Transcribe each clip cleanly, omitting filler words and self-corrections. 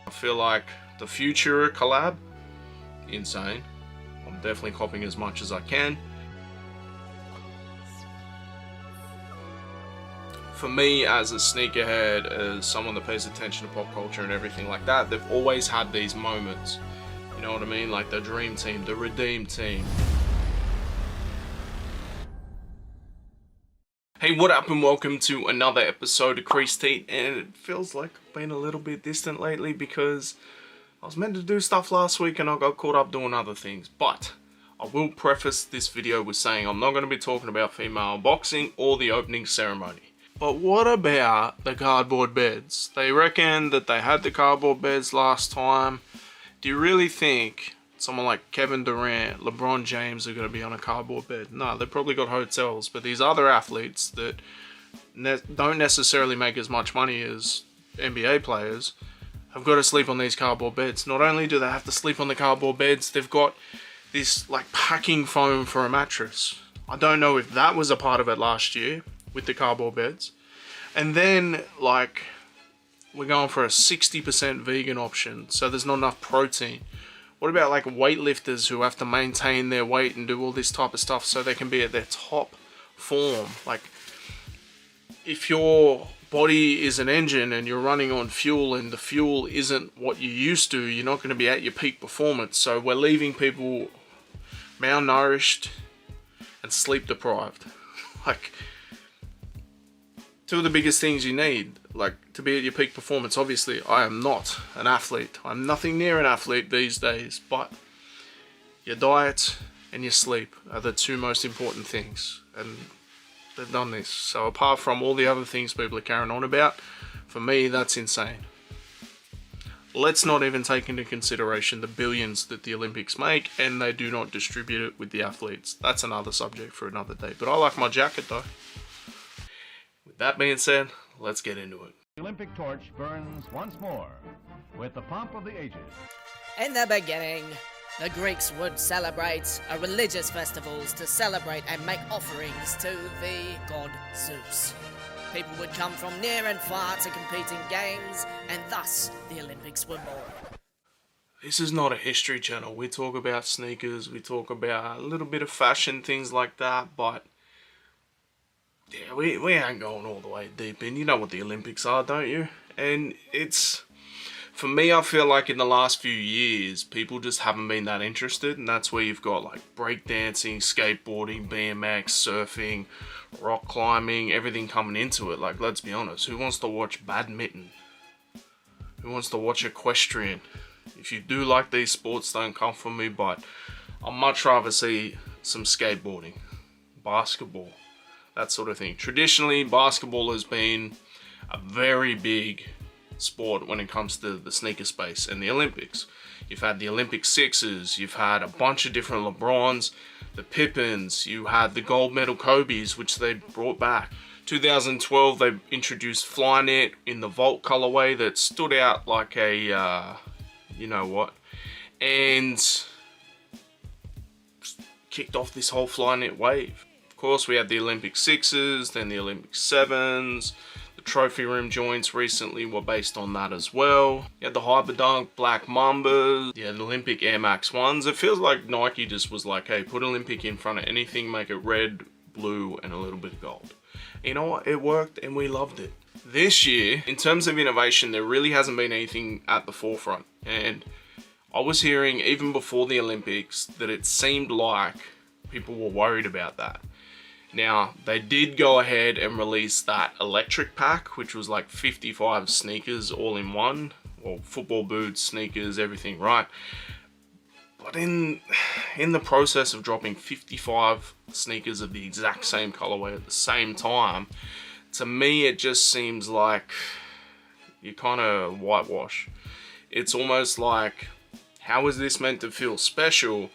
I feel like the Future collab, insane. I'm definitely copying as much as I can. For me, as a sneakerhead, as someone that pays attention to pop culture and everything like that, they've always had these moments. You know what I mean? Like the Dream Team, the Redeem Team. Hey, what up and welcome to another episode of Creased, and it feels like I've been a little bit distant lately because I was meant to do stuff last week and I got caught up doing other things. But I will preface this video with saying I'm not going to be talking about female boxing or the opening ceremony. But what about the cardboard beds? They reckon that they had the cardboard beds last time. Do you really think someone like Kevin Durant, LeBron James are going to be on a cardboard bed? No, they've probably got hotels. But these other athletes that don't necessarily make as much money as NBA players have got to sleep on these cardboard beds. Not only do they have to sleep on the cardboard beds, they've got this like packing foam for a mattress. I don't know if that was a part of it last year with the cardboard beds. And then like we're going for a 60% vegan option, so there's not enough protein. What about like weightlifters who have to maintain their weight and do all this type of stuff so they can be at their top form? Like if your body is an engine and you're running on fuel and the fuel isn't what you used to, you're not going to be at your peak performance. So we're leaving people malnourished and sleep deprived. Like two of the biggest things you need, like to be at your peak performance. Obviously, I am not an athlete. I'm nothing near an athlete these days, but your diet and your sleep are the two most important things. And they've done this. So apart from all the other things people are carrying on about, for me, that's insane. Let's not even take into consideration the billions that the Olympics make, and they do not distribute it with the athletes. That's another subject for another day. But I like my jacket though. With that being said, let's get into it. The Olympic torch burns once more with the pomp of the ages. In the beginning, the Greeks would celebrate religious festivals to celebrate and make offerings to the god Zeus. People would come from near and far to compete in games, and thus the Olympics were born. This is not a history channel. We talk about sneakers, we talk about a little bit of fashion, things like that, but yeah, we ain't going all the way deep in. You know what the Olympics are, don't you? And it's, for me, I feel like in the last few years, people just haven't been that interested. And that's where you've got like breakdancing, skateboarding, BMX, surfing, rock climbing, everything coming into it. Like, let's be honest, who wants to watch badminton? Who wants to watch equestrian? If you do like these sports, don't come for me, but I'd much rather see some skateboarding, basketball, that sort of thing. Traditionally, basketball has been a very big sport when it comes to the sneaker space and the Olympics. You've had the Olympic Sixers, you've had a bunch of different LeBrons, the Pippins, you had the gold medal Kobe's, which they brought back. 2012, they introduced Flyknit in the Vault colorway that stood out like a, you know what, and kicked off this whole Flyknit wave. Of course, we had the Olympic Sixes, then the Olympic Sevens. The trophy room joints recently were based on that as well. You had the Hyperdunk Black Mambas. You had Olympic Air Max 1s. It feels like Nike just was like, hey, put Olympic in front of anything, make it red, blue, and a little bit of gold. You know what? It worked and we loved it. This year, in terms of innovation, there really hasn't been anything at the forefront. And I was hearing, even before the Olympics, that it seemed like people were worried about that. Now, they did go ahead and release that electric pack, which was like 55 sneakers all in one. Well, football boots, sneakers, everything, right? But in the process of dropping 55 sneakers of the exact same colorway at the same time, to me it just seems like you kind of whitewash. It's almost like, how is this meant to feel special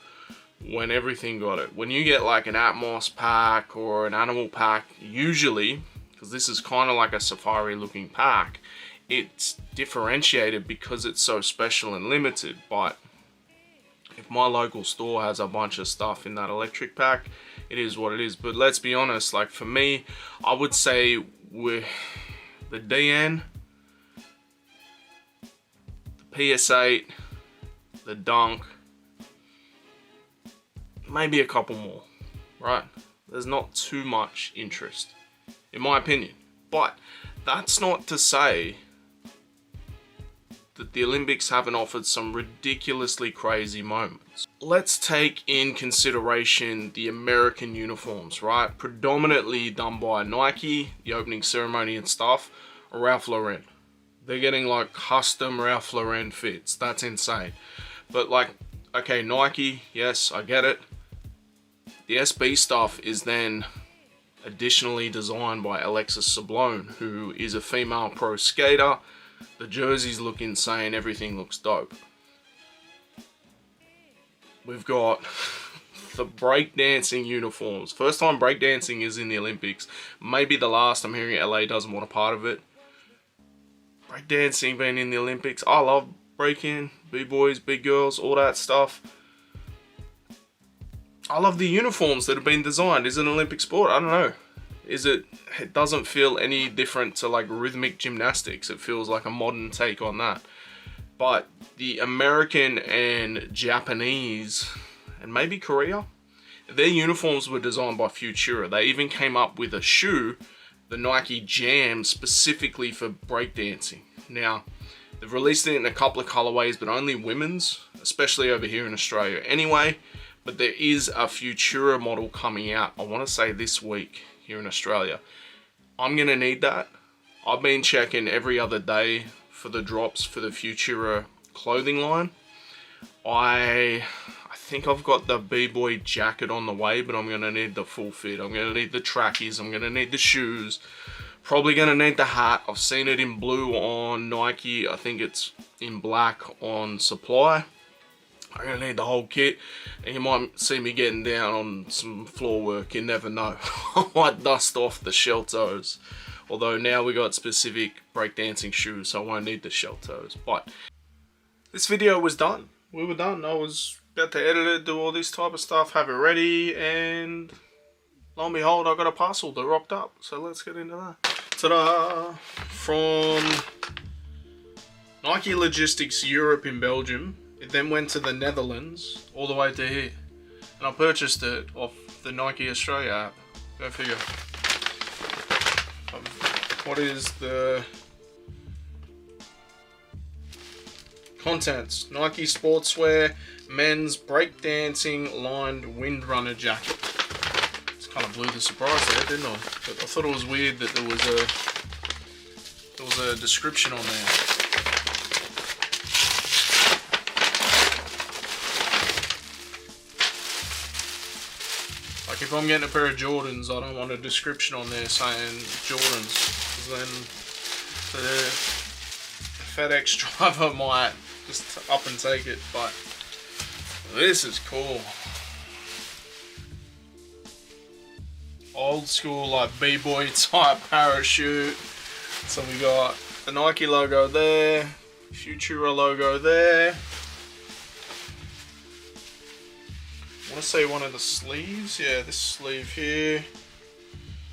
when everything got it? When you get like an Atmos pack or an Animal pack, usually, because this is kind of like a safari looking pack, it's differentiated because it's so special and limited. But if my local store has a bunch of stuff in that electric pack, it is what it is. But let's be honest, like for me, I would say with the DN, the PS8, the dunk, maybe a couple more, right? There's not too much interest, in my opinion. But that's not to say that the Olympics haven't offered some ridiculously crazy moments. Let's take in consideration the American uniforms, right? Predominantly done by Nike, the opening ceremony and stuff, or Ralph Lauren. They're getting like custom Ralph Lauren fits. That's insane. But like, okay, Nike, yes, I get it. The SB stuff is then additionally designed by Alexis Sablone, who is a female pro skater. The jerseys look insane, everything looks dope. We've got the breakdancing uniforms. First time breakdancing is in the Olympics. Maybe the last. I'm hearing LA doesn't want a part of it. Breakdancing being in the Olympics. I love breaking, b-boys, big girls, all that stuff. I love the uniforms that have been designed. Is it an Olympic sport? I don't know. It doesn't feel any different to like rhythmic gymnastics. It feels like a modern take on that. But the American and Japanese, and maybe Korea, their uniforms were designed by Futura. They even came up with a shoe, the Nike Jam, specifically for breakdancing. Now, they've released it in a couple of colorways, but only women's, especially over here in Australia. Anyway, but there is a Futura model coming out, I want to say this week here in Australia. I'm going to need that. I've been checking every other day for the drops for the Futura clothing line. I think I've got the b-boy jacket on the way, but I'm going to need the full fit. I'm going to need the trackies. I'm going to need the shoes. Probably going to need the hat. I've seen it in blue on Nike. I think it's in black on Supply. I'm going to need the whole kit, and you might see me getting down on some floor work. You never know. I might dust off the shell toes. Although now we got specific breakdancing shoes, so I won't need the shell toes. But this video was done. We were done. I was about to edit it, do all this type of stuff, have it ready, and lo and behold, I got a parcel that rocked up. So let's get into that. Ta-da! From Nike Logistics Europe in Belgium. It then went to the Netherlands, all the way to here. And I purchased it off the Nike Australia app. Go figure. What is the contents? Nike Sportswear men's breakdancing lined windrunner jacket. It's kind of blew the surprise there, didn't I? But I thought it was weird that there was a description on there. Like if I'm getting a pair of Jordans, I don't want a description on there saying Jordans, because then the FedEx driver might just up and take it. But this is cool. Old school like b-boy type parachute. So we got the Nike logo there, Futura logo there. I want to say one of the sleeves, yeah, this sleeve here.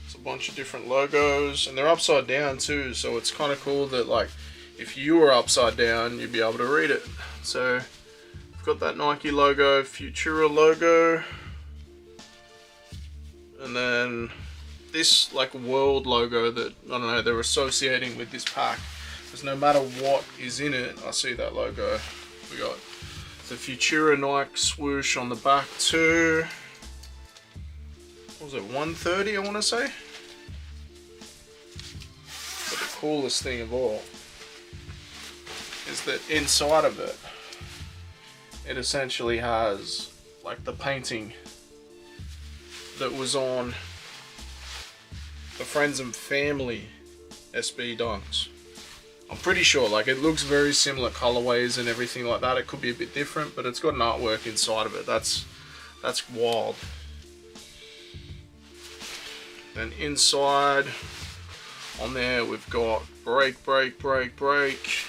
It's a bunch of different logos, and they're upside down too, so it's kind of cool that like if you were upside down you'd be able to read it. So I've got that Nike logo, Futura logo, and then this like world logo that, I don't know, they're associating with this pack, because no matter what is in it, I see that logo. We got the Futura Nike swoosh on the back too. What was it, 130 I want to say? But the coolest thing of all is that inside of it, it essentially has like the painting that was on the Friends and Family SB Dunks. I'm pretty sure, like, it looks very similar colorways and everything like that. It could be a bit different, but it's got an artwork inside of it. That's wild. Then inside on there we've got break, break, break, break.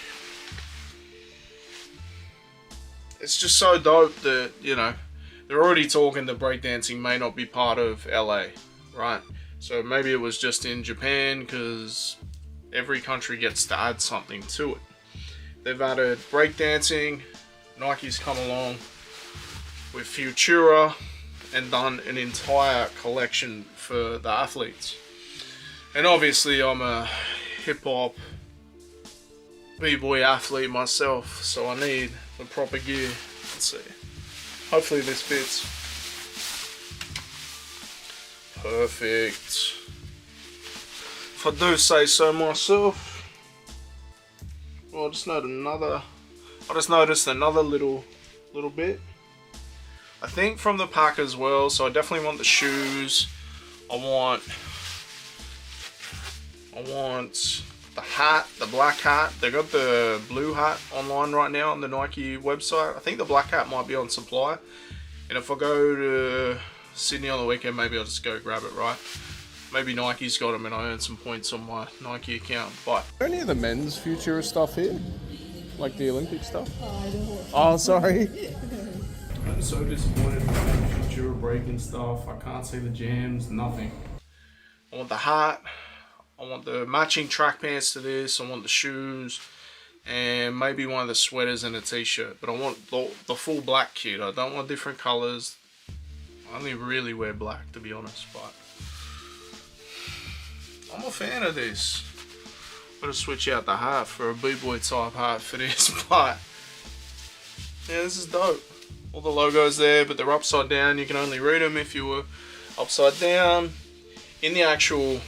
It's just so dope that, you know, they're already talking that breakdancing may not be part of LA, right? So maybe it was just in Japan, because every country gets to add something to it. they've added breakdancing. Nike's come along with Futura and done an entire collection for the athletes. And obviously I'm a hip-hop b-boy athlete myself, so I need the proper gear. Let's see. Hopefully this fits. Perfect. If I do say so myself. Well, I just noticed another little bit. I think from the pack as well, so I definitely want the shoes. I want the hat, the black hat. They got the blue hat online right now on the Nike website. I think the black hat might be on supply. And if I go to Sydney on the weekend, maybe I'll just go grab it, right? Maybe Nike's got them and I earn some points on my Nike account. But Any of the men's Futura stuff here? Like the Olympic stuff? Oh, sorry. I'm so disappointed with the Futura breaking stuff. I can't see the jams, nothing. I want the hat. I want the matching track pants to this. I want the shoes. And maybe one of the sweaters and a t-shirt. But I want the full black kit. I don't want different colours. I only really wear black, to be honest. But I'm a fan of this. I'm going to switch out the hat for a b-boy type hat for this. But yeah, this is dope. All the logos there, but they're upside down. You can only read them if you were upside down. In the actual,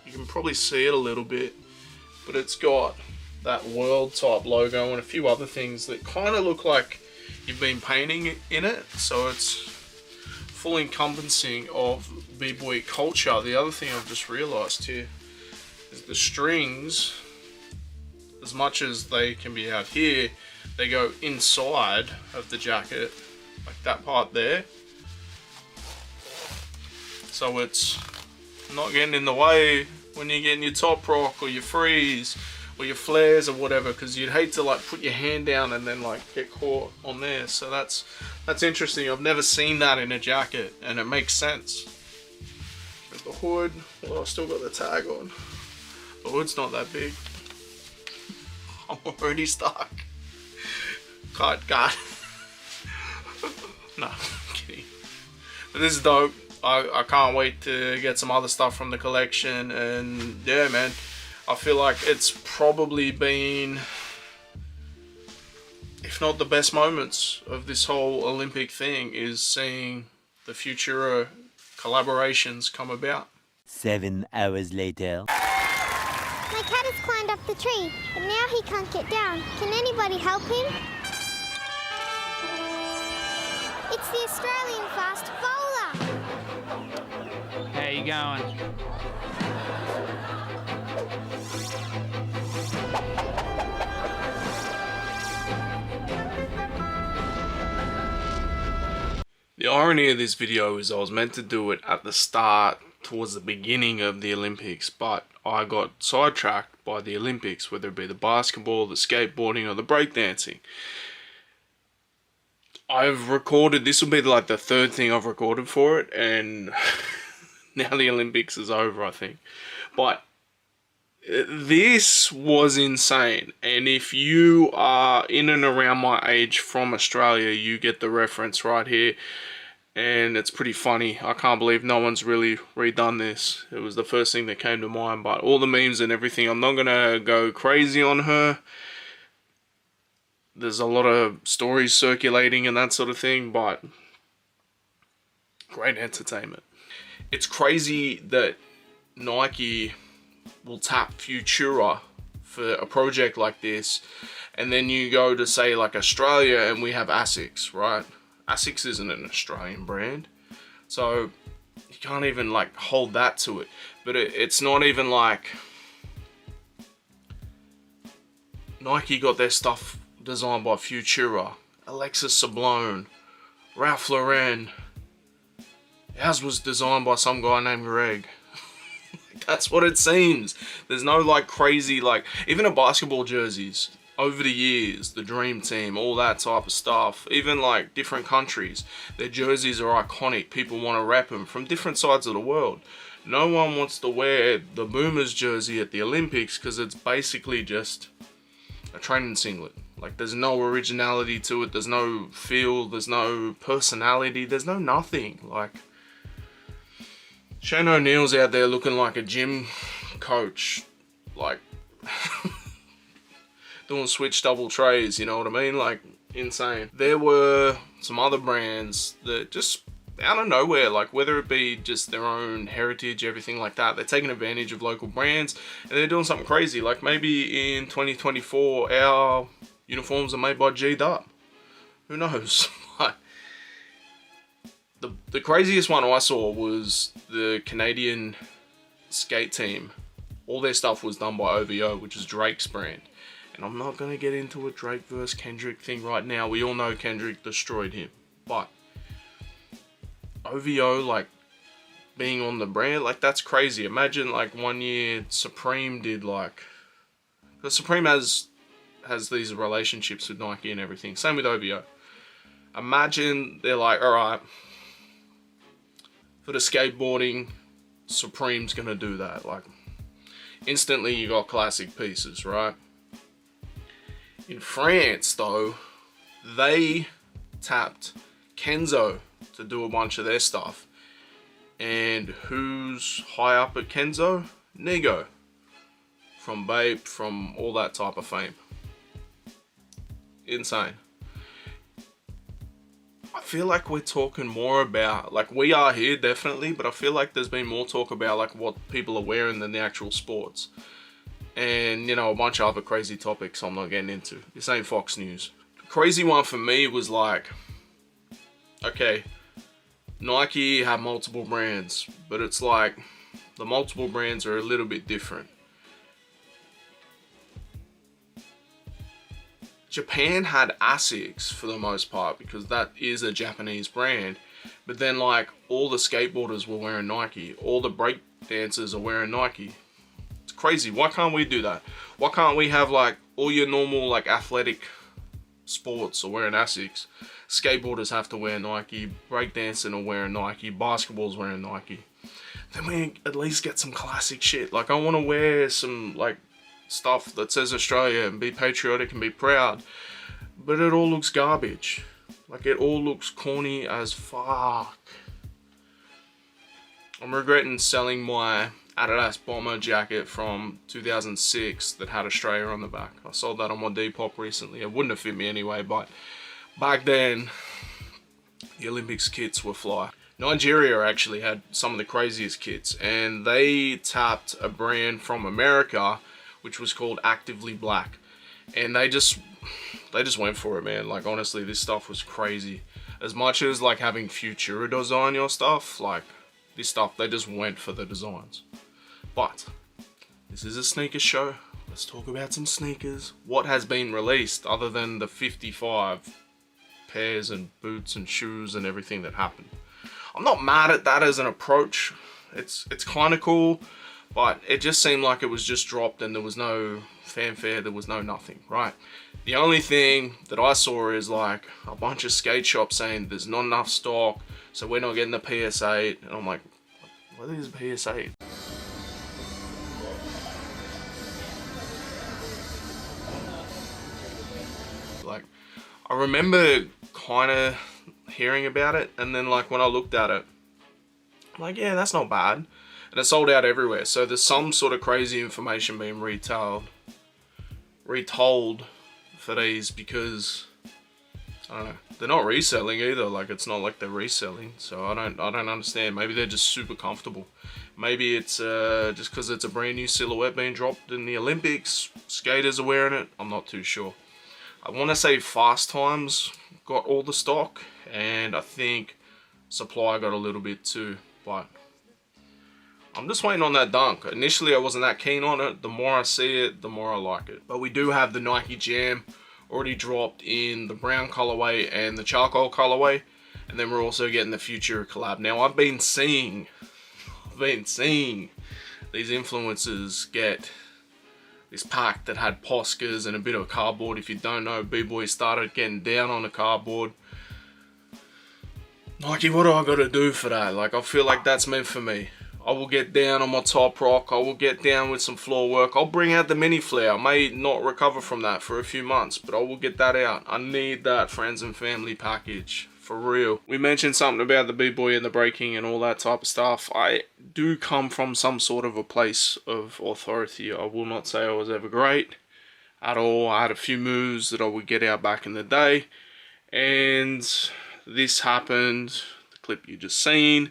you can probably see it a little bit, but it's got that world type logo and a few other things that kind of look like you've been painting in it. So it's full encompassing of b-boy culture. The other thing I've just realized here is the strings, as much as they can be out here, they go inside of the jacket, like that part there. So it's not getting in the way when you're getting your top rock or your freeze or your flares or whatever, because you'd hate to like put your hand down and then like get caught on there. So that's interesting. I've never seen that in a jacket and it makes sense. With the hood, well, I've still got the tag on. The hood's not that big. I'm already stuck. God. No, I'm kidding. But this is dope. I can't wait to get some other stuff from the collection. And yeah, man, I feel like it's probably been, if not the best moments of this whole Olympic thing, is seeing the Futura collaborations come about. 7 hours later. My cat has climbed up the tree, but now he can't get down. Can anybody help him? It's the Australian fast bowler. How you going? The irony of this video is I was meant to do it at the start, towards the beginning of the Olympics, but I got sidetracked by the Olympics, whether it be the basketball, the skateboarding, or the breakdancing. I've recorded, this will be like the third thing I've recorded for it, and now the Olympics is over, I think. But this was insane, and if you are in and around my age from Australia, you get the reference right here. And it's pretty funny. I can't believe no one's really redone this. It was the first thing that came to mind. But all the memes and everything, I'm not going to go crazy on her. There's a lot of stories circulating and that sort of thing. But great entertainment. It's crazy that Nike will tap Futura for a project like this. And then you go to, say, like Australia, and we have ASICS, right? ASICS isn't an Australian brand, so you can't even like hold that to it. But it's not even like Nike got their stuff designed by Futura, Alexis Sablone, Ralph Lauren. Ours was designed by some guy named Greg. That's what it seems. There's no like crazy, like even a basketball jerseys. Over the years, the Dream Team, all that type of stuff, even like different countries, their jerseys are iconic. People want to rep them from different sides of the world. No one wants to wear the Boomers jersey at the Olympics because it's basically just a training singlet. Like, there's no originality to it, there's no feel, there's no personality, there's no nothing. Like, Shane O'Neill's out there looking like a gym coach, like, doing switch double trays, you know what I mean? Like, insane. There were some other brands that just out of nowhere, like whether it be just their own heritage, everything like that, they're taking advantage of local brands and they're doing something crazy. Like maybe in 2024 our uniforms are made by G-Dub. Who knows? The craziest one I saw was the Canadian skate team. All their stuff was done by OVO, which is Drake's brand. And I'm not going to get into a Drake versus Kendrick thing right now. We all know Kendrick destroyed him. But OVO, like, being on the brand, like, that's crazy. Imagine, like, one year Supreme did, like... Because Supreme has these relationships with Nike and everything. Same with OVO. Imagine they're like, alright, for the skateboarding, Supreme's going to do that. Like, instantly you got classic pieces, right? In France, though, they tapped Kenzo to do a bunch of their stuff. And who's high up at Kenzo? Nigo. From Bape, from all that type of fame. Insane. I feel like we're talking more about, like, we are here definitely, but I feel like there's been more talk about like what people are wearing than the actual sports. And, you know, a bunch of other crazy topics I'm not getting into. This ain't Fox News. The crazy one for me was like, okay, Nike have multiple brands, but it's like the multiple brands are a little bit different. Japan had ASICS for the most part because that is a Japanese brand, but then like all the skateboarders were wearing Nike, all the break dancers are wearing Nike. It's crazy. Why can't we do that? Why can't we have like all your normal like athletic sports are wearing ASICS? Skateboarders have to wear Nike, breakdancing are wearing Nike, basketball's wearing Nike. Then we at least get some classic shit. Like, I want to wear some like stuff that says Australia and be patriotic and be proud, but it all looks garbage. Like, it all looks corny as fuck. I'm regretting selling my Adidas bomber jacket from 2006 that had Australia on the back. I sold that on my Depop recently. It wouldn't have fit me anyway, but back then the Olympics kits were fly. Nigeria actually had some of the craziest kits, and they tapped a brand from America which was called Actively Black, and they just went for it, man. Like, honestly, this stuff was crazy. As much as like having Futura design your stuff, like this stuff, they just went for the designs. But this is a sneaker show. Let's talk about some sneakers. What has been released other than the 55 pairs and boots and shoes and everything that happened? I'm not mad at that as an approach. It's kind of cool. But it just seemed like it was just dropped and there was no fanfare, there was no nothing, right? The only thing that I saw is like a bunch of skate shops saying there's not enough stock, so we're not getting the PS8. And I'm like, what is PS8? Like, I remember kind of hearing about it, and then like when I looked at it, I'm like, yeah, that's not bad. And it sold out everywhere. So there's some sort of crazy information being retold for these, because I don't know, they're not reselling either. Like, it's not like they're reselling. So I don't understand. Maybe they're just super comfortable. Maybe it's just because it's a brand new silhouette being dropped in the Olympics. Skaters are wearing it. I'm not too sure. I want to say Fast Times got all the stock, and I think Supply got a little bit too, but I'm just waiting on that dunk. Initially, I wasn't that keen on it. The more I see it, the more I like it. But we do have the Nike Jam already dropped in the brown colorway and the charcoal colorway. And then we're also getting the Future collab. Now, I've been seeing these influencers get this pack that had Poscas and a bit of cardboard. If you don't know, B-Boy started getting down on the cardboard. Nike, what do I got to do for that? Like, I feel like that's meant for me. I will get down on my top rock. I will get down with some floor work. I'll bring out the mini flare. I may not recover from that for a few months, but I will get that out. I need that friends and family package. For real. We mentioned something about the b-boy and the breaking and all that type of stuff. I do come from some sort of a place of authority. I will not say I was ever great at all. I had a few moves that I would get out back in the day. And this happened. The clip you just seen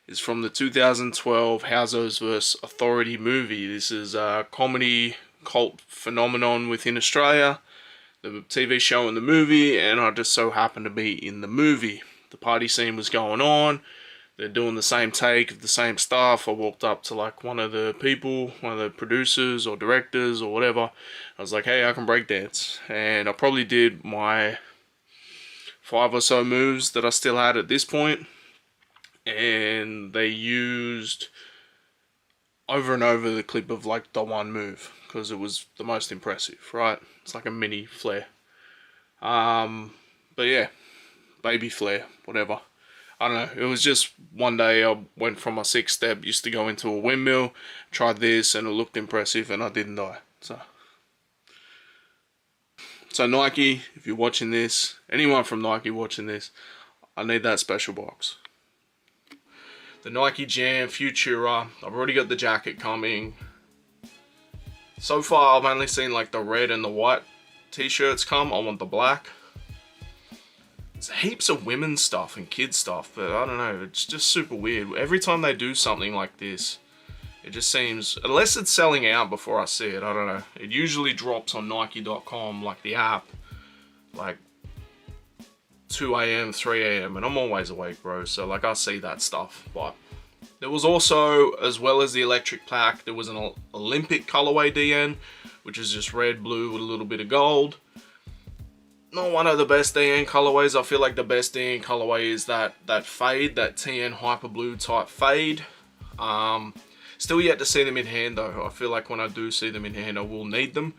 is from the 2012 Housos vs. Authority movie. This is a comedy cult phenomenon within Australia. The TV show and the movie, and I just so happened to be in the movie. The party scene was going on. They're doing the same take of the same stuff. I walked up to like one of the people, one of the producers or directors or whatever. I was like, hey, I can break dance. And I probably did my 5 or so moves that I still had at this point. And they used over and over the clip of like the one move because it was the most impressive, right? It's like a mini flare. But yeah, baby flare, whatever. I don't know. It was just one day I went from my 6th step, used to go into a windmill, tried this, and it looked impressive, and I didn't die. So Nike, if you're watching this, anyone from Nike watching this, I need that special box. The Nike Jam Futura. I've already got the jacket coming. So far, I've only seen like the red and the white t-shirts come. I want the black. There's heaps of women's stuff and kids stuff, but I don't know. It's just super weird. Every time they do something like this, it just seems, unless it's selling out before I see it, I don't know. It usually drops on Nike.com, like the app, like 2 a.m., 3 a.m. and I'm always awake, bro. So like I see that stuff. But there was also, as well as the electric pack, there was an Olympic colorway DN, which is just red, blue with a little bit of gold. Not one of the best DN colorways. I feel like the best DN colorway is that fade, that TN hyper blue type fade. Still yet to see them in hand though. I feel like when I do see them in hand, I will need them.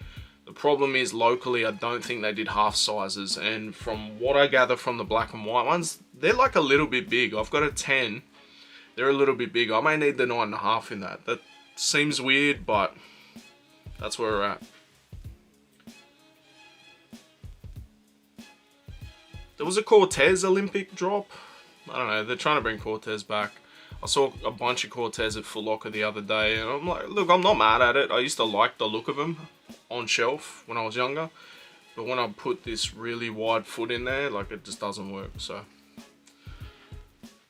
The problem is locally, I don't think they did half sizes, and from what I gather from the black and white ones, they're like a little bit big. I've got a 10. They're a little bit big. I may need the 9.5 in that. That seems weird, but that's where we're at. There was a Cortez Olympic drop. I don't know. They're trying to bring Cortez back. I saw a bunch of Cortez at Foot Locker the other day, and I'm like, look, I'm not mad at it. I used to like the look of them on shelf when I was younger, but when I put this really wide foot in there, like, it just doesn't work. So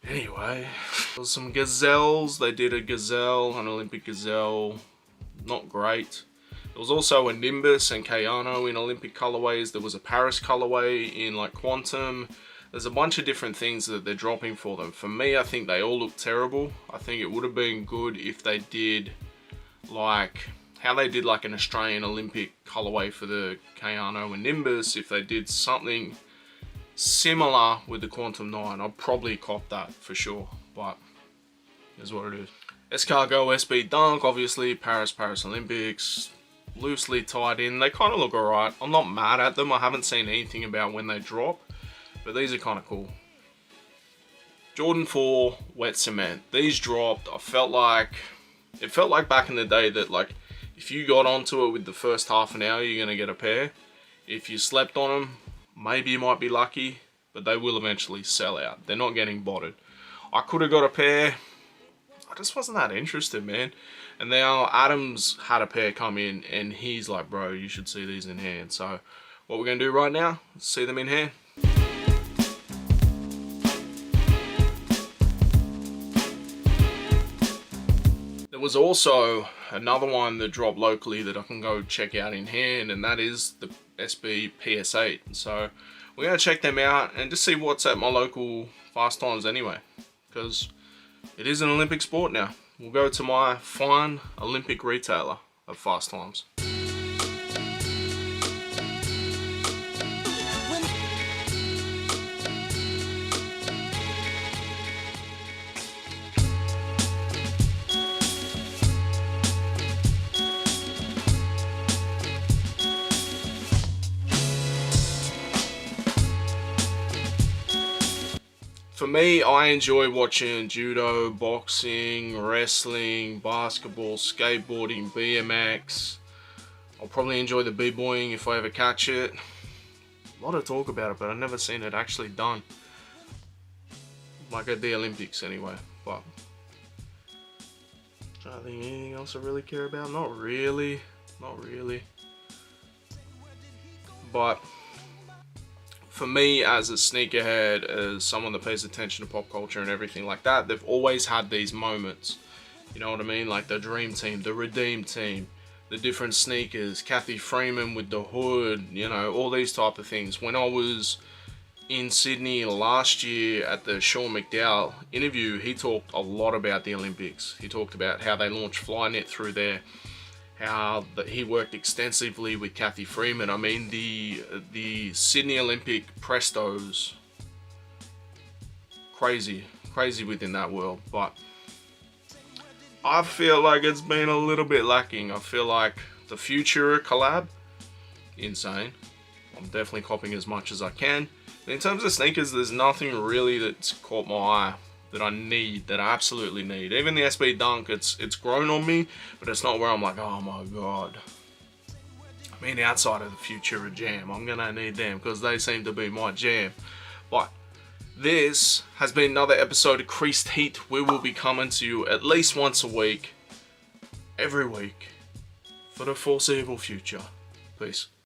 anyway, there was some gazelles. They did a gazelle, an Olympic gazelle, not great. There was also a Nimbus and Kayano in Olympic colorways. There was a Paris colorway in like Quantum. There's a bunch of different things that they're dropping for them. For me, I think they all look terrible. I think it would have been good if they did like how they did like an Australian Olympic colorway for the Kayano and Nimbus. If they did something similar with the Quantum 9, I'd probably cop that for sure. But here's what it is. Escargot SB Dunk, obviously Paris Olympics, loosely tied in. They kind of look alright. I'm not mad at them. I haven't seen anything about when they drop, but these are kind of cool. Jordan 4 Wet Cement. These dropped. It felt like back in the day that like if you got onto it with the first half an hour, you're going to get a pair. If you slept on them, maybe you might be lucky, but they will eventually sell out. They're not getting botted. I could have got a pair. I just wasn't that interested, man. And now Adams had a pair come in, and he's like, bro, you should see these in hand. So what we're going to do right now is see them in hand. There was also another one that dropped locally that I can go check out in hand, and that is the SB PS8. So we're going to check them out and just see what's at my local Fast Times anyway, because it is an Olympic sport now. We'll go to my fine Olympic retailer of Fast Times. For me, I enjoy watching judo, boxing, wrestling, basketball, skateboarding, BMX. I'll probably enjoy the b-boying if I ever catch it. A lot of talk about it, but I've never seen it actually done. Like at the Olympics anyway. But I don't think anything else I really care about. Not really. But for me, as a sneakerhead, as someone that pays attention to pop culture and everything like that, they've always had these moments. You know what I mean? Like the Dream Team, the Redeem Team, the different sneakers, Kathy Freeman with the hood, you know, all these type of things. When I was in Sydney last year at the Sean McDowell interview, he talked a lot about the Olympics. He talked about how they launched Flynet through there, how he worked extensively with Kathy Freeman. I mean, the Sydney Olympic Prestos, crazy within that world. But I feel like it's been a little bit lacking. I feel like the Future collab, insane. I'm definitely copying as much as I can. In terms of sneakers, there's nothing really that's caught my eye that I need, that I absolutely need. Even the SB Dunk, it's grown on me, but it's not where I'm like, oh my god. I mean, outside of the Future Jam, I'm gonna need them because they seem to be my jam. But this has been another episode of Creased Heat. We will be coming to you at least once a week, every week, for the foreseeable future. Peace.